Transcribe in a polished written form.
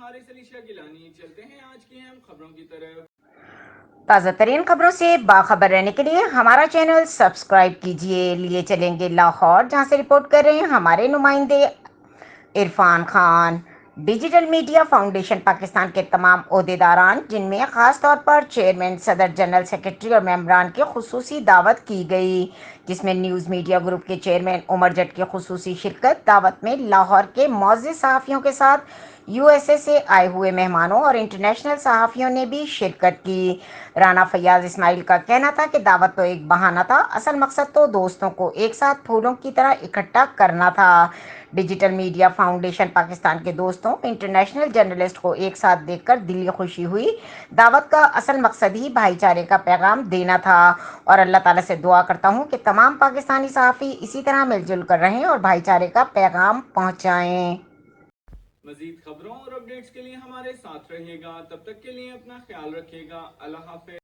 حارث علی شاہ گیلانی. چلتے ہیں آج کی اہم خبروں کی طرف. تازہ ترین خبروں سے باخبر رہنے کے لیے ہمارا چینل سبسکرائب کیجیے. لیے چلیں گے لاہور، جہاں سے رپورٹ کر رہے ہیں ہمارے نمائندے Irfan Khan. Digital media foundation Pakistan کے تمام عہدیداران، جن میں خاص طور پر چیئرمین، صدر جنرل سیکرٹری اور ممبران کی خصوصی دعوت کی گئی، جس میں نیوز میڈیا گروپ کے چیئرمین عمر جٹ کی خصوصی شرکت. دعوت میں لاہور کے معزز صحافیوں کے ساتھ یو ایس اے سے آئے ہوئے مہمانوں اور انٹرنیشنل صحافیوں نے بھی شرکت کی. رانا فیاض اسماعیل کا کہنا تھا کہ دعوت تو ایک بہانہ تھا، اصل مقصد تو دوستوں کو ایک ساتھ پھولوں کی طرح اکٹھا کرنا تھا. ڈیجیٹل میڈیا فاؤنڈیشن پاکستان کے دوستوں، انٹرنیشنل جرنلسٹ کو ایک ساتھ دیکھ کر دلی خوشی ہوئی. دعوت کا اصل مقصد ہی بھائی چارے کا پیغام دینا تھا، اور اللہ تعالیٰ سے دعا کرتا ہوں کہ تمام پاکستانی صحافی اسی طرح مل جل کر رہیں اور بھائی چارے کا پیغام پہنچائیں. مزید خبروں اور اپڈیٹس کے لیے ہمارے ساتھ رہیے گا. تب تک کے لیے اپنا خیال رکھیے گا. اللہ حافظ.